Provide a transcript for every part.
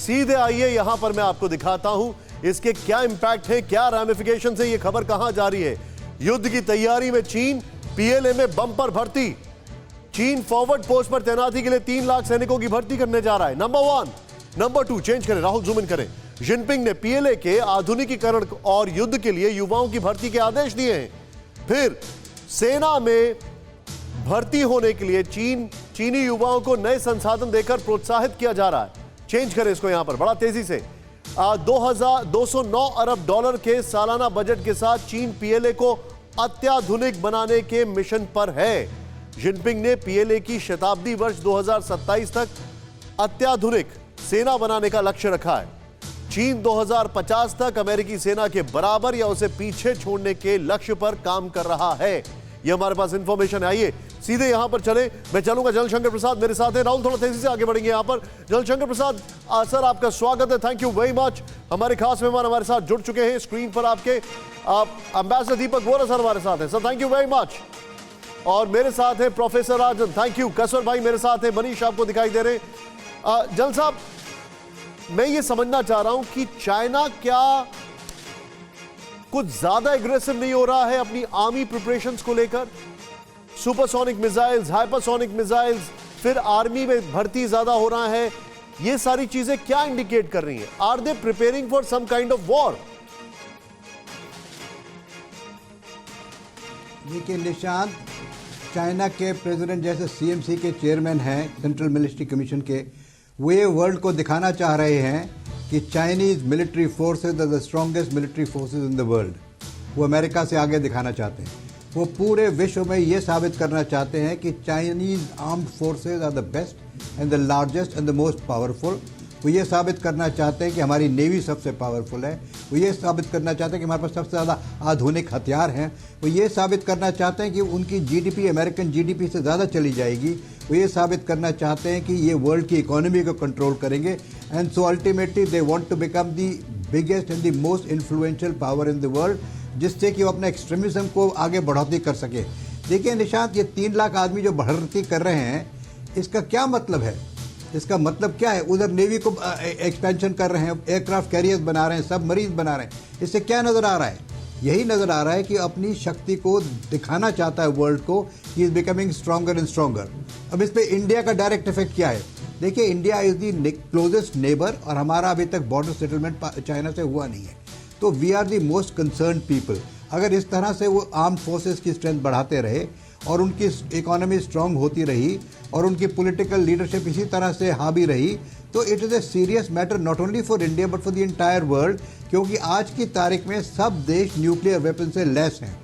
सीधे आइए यहां पर मैं आपको दिखाता हूं इसके क्या इंपैक्ट है, क्या रैमिफिकेशन है, ये खबर कहां जा रही है। युद्ध की तैयारी में चीन, पीएलए में बम्पर भर्ती। चीन फॉरवर्ड पोस्ट पर तैनाती के लिए 3 लाख सैनिकों की भर्ती करने जा रहा है। नंबर 1। नंबर 2 चेंज करें, राहुल जूम इन करें। जिनपिंग ने पीएलए के आधुनिकीकरण और युद्ध के लिए युवाओं की भर्ती के आदेश दिए हैं। फिर सेना में भर्ती होने के लिए चीनी युवाओं को नए संसाधन देकर प्रोत्साहित किया जा रहा है। चेंज करें इसको यहां पर बड़ा तेजी से। 209 अरब डॉलर के सालाना बजट के साथ चीन पीएलए को अत्याधुनिक बनाने के मिशन पर है। जिनपिंग ने पीएलए की शताब्दी वर्ष 2027 तक अत्याधुनिक सेना बनाने का लक्ष्य रखा है। चीन 2050 तक अमेरिकी सेना के बराबर या उसे पीछे छोड़ने के लक्ष्य पर काम कर रहा है। यह हमारे पास इंफॉर्मेशन है। आइए सीधे यहां पर चले, मैं चलूंगा। जलशंकर प्रसाद मेरे साथ है। राहुल थोड़ा तेजी से आगे बढ़ेंगे यहां पर। जलशंकर प्रसाद सर, आपका स्वागत है। Thank you very much. हमारे खास मेहमान हमारे साथ जुड़ चुके हैं स्क्रीन पर आपके। एम्बेसडर दीपक वोरा सर हमारे साथ है। Sir thank you very much. और मेरे साथ है प्रोफेसर राजन, थैंक यू। कसवर भाई मेरे साथ है। मनीष आपको दिखाई दे रहे हैं। जल साहब, मैं ये समझना चाह रहा हूं कि चाइना क्या कुछ ज्यादा एग्रेसिव नहीं हो रहा है अपनी आर्मी प्रिपरेशंस को लेकर? सुपरसोनिक मिसाइल्स, हाइपरसोनिक मिसाइल्स, फिर आर्मी में भर्ती ज्यादा हो रहा है। ये सारी चीजें क्या इंडिकेट कर रही हैं? Are they preparing for some kind of war? देखिए निशांत, चाइना के प्रेसिडेंट जैसे सीएमसी के चेयरमैन हैं सेंट्रल मिलिट्री कमीशन के, वे वर्ल्ड को दिखाना चाह रहे हैं कि Chinese military forces are the strongest military forces in the world. वो अमेरिका से आगे दिखाना चाहते हैं। वो पूरे विश्व में ये साबित करना चाहते हैं कि Chinese armed forces are the best and the largest and the most powerful. वो ये साबित करना चाहते हैं कि हमारी नेवी सबसे पावरफुल है। वो ये साबित करना चाहते हैं कि हमारे पास सबसे ज़्यादा आधुनिक हथियार हैं। वो ये साबित करना चाहते हैं कि उनकी जीडीपी अमेरिकन जीडीपी से ज़्यादा चली जाएगी। वो ये साबित करना चाहते हैं कि ये वर्ल्ड की इकोनॉमी को कंट्रोल करेंगे। And so ultimately they want to become the biggest and the most influential power in the world, जिससे कि वो अपने एक्सट्रीमिज्म को आगे बढ़ोतरी कर सके। देखिए निशांत, ये 3 लाख आदमी जो भर्ती कर रहे हैं, इसका क्या मतलब है? इसका मतलब क्या है? उधर नेवी को एक्सपेंशन कर रहे हैं, एयरक्राफ्ट कैरियर्स बना रहे हैं, सबमरीन बना रहे हैं। इससे क्या नज़र आ रहा है? यही नज़र आ रहा है कि अपनी शक्ति को दिखाना चाहता है वर्ल्ड को कि is becoming stronger and stronger. अब इस पर इंडिया का डायरेक्ट इफेक्ट क्या है? देखिए, India is the closest neighbour और हमारा अभी तक बॉर्डर सेटलमेंट चाइना से हुआ नहीं है। तो we are the most concern people. अगर इस तरह से वो आर्म फोर्सेस की स्ट्रेंथ बढ़ाते रहे और उनकी इकोनॉमी स्ट्रांग होती रही और उनकी पॉलिटिकल लीडरशिप इसी तरह से हावी रही, तो it is a serious matter not only for India but for the entire world. क्योंकि आज की तारीख में सब देश न्यूक्लियर वेपन से लेस हैं।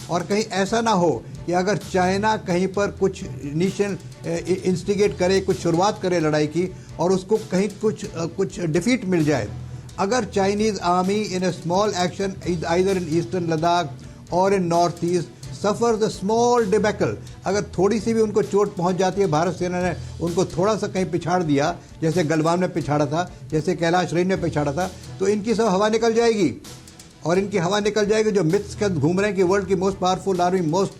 और कहीं ऐसा ना हो कि अगर चाइना कहीं पर कुछ इनिशियल इंस्टिगेट करे, कुछ शुरुआत करे लड़ाई की और उसको कहीं कुछ डिफीट मिल जाए। अगर Chinese army in a small action either in eastern Ladakh और in north east suffer the small debacle, अगर थोड़ी सी भी उनको चोट पहुंच जाती है, भारत सेना ने उनको थोड़ा सा कहीं पिछाड़ दिया, जैसे गलवान में पिछाड़ा था, जैसे कैलाश रेंज में पिछाड़ा था, तो इनकी सब हवा निकल जाएगी। और इनकी हवा निकल जाएगी। जो मिथ्स के घूम रहे हैं कि वर्ल्ड की most powerful army, most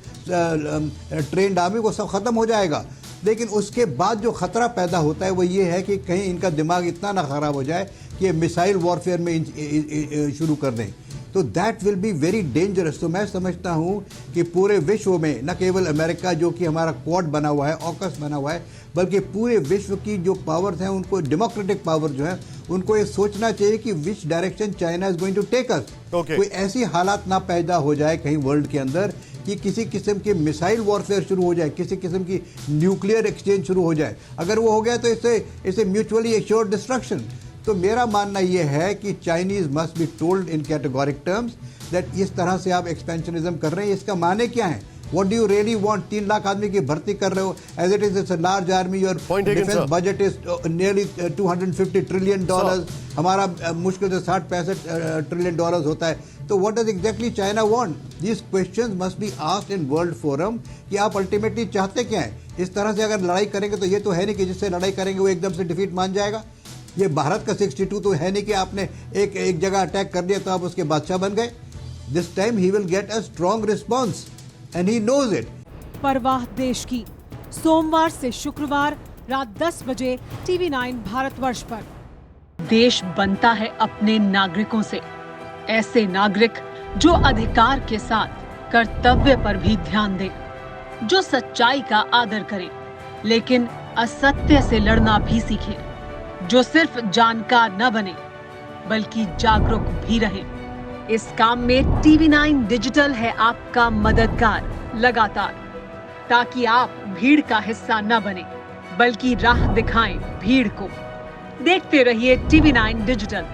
trend army, वो सब खत्म हो जाएगा। लेकिन उसके बाद जो खतरा पैदा होता है वो ये है कि कहीं इनका दिमाग इतना ना खराब हो जाए कि ये मिसाइल वॉरफेयर में शुरू कर दें, तो that will be very dangerous. तो मैं समझता हूँ कि पूरे विश्व में न केवल अमेरिका जो कि हमारा क्वाड बना हुआ है, ऑकस बना हुआ है, बल्कि पूरे विश्व की जो पावर्स हैं उनको, डेमोक्रेटिक पावर जो है, उनको ये सोचना चाहिए कि which direction China is going to take us. कोई ऐसी हालात ना पैदा हो जाए कहीं वर्ल्ड के अंदर कि किसी किस्म की मिसाइल वॉरफेयर शुरू हो जाए, किसी किस्म की न्यूक्लियर एक्सचेंज शुरू हो जाए। अगर वो हो गया तो इससे म्यूचुअली एश्योर्ड डिस्ट्रक्शन। तो मेरा मानना यह है कि Chinese must be told in categoric terms that इस तरह से आप एक्सपेंशनिज्म कर रहे हैं, इसका माने क्या है? What do you really want? 3 lakh आदमी की भर्ती कर रहे हो, as it is, it's a large army, your defense budget is nearly $250 trillion. हमारा मुश्किल से 60-65 ट्रिलियन डॉलर्स होता है। तो what does exactly China want? These questions must be asked in world forum कि आप अल्टीमेटली चाहते क्या हैं? इस तरह से अगर लड़ाई करेंगे तो ये तो है नहीं कि जिससे लड़ाई करेंगे वो एकदम से डिफीट मान जाएगा। ये भारत का 62 तो है नहीं कि आपने एक जगह अटैक कर दिया तो आप उसके बादशाह बन गए। This time he will get a strong response and he knows it. परवाह देश की, सोमवार से शुक्रवार रात 10 बजे TV9 भारतवर्ष पर। देश बनता है अपने नागरिकों से, ऐसे नागरिक जो अधिकार के साथ कर्तव्य पर भी ध्यान दें, जो सच्चाई का आदर करें लेकिन असत्य से लड़ना भी सीखें, जो सिर्फ जानकार न बने बल्कि जागरूक भी रहें। इस काम में TV9 डिजिटल है आपका मददगार लगातार, ताकि आप भीड़ का हिस्सा न बने बल्कि राह दिखाएं भीड़ को। देखते रहिए TV9 डिजिटल।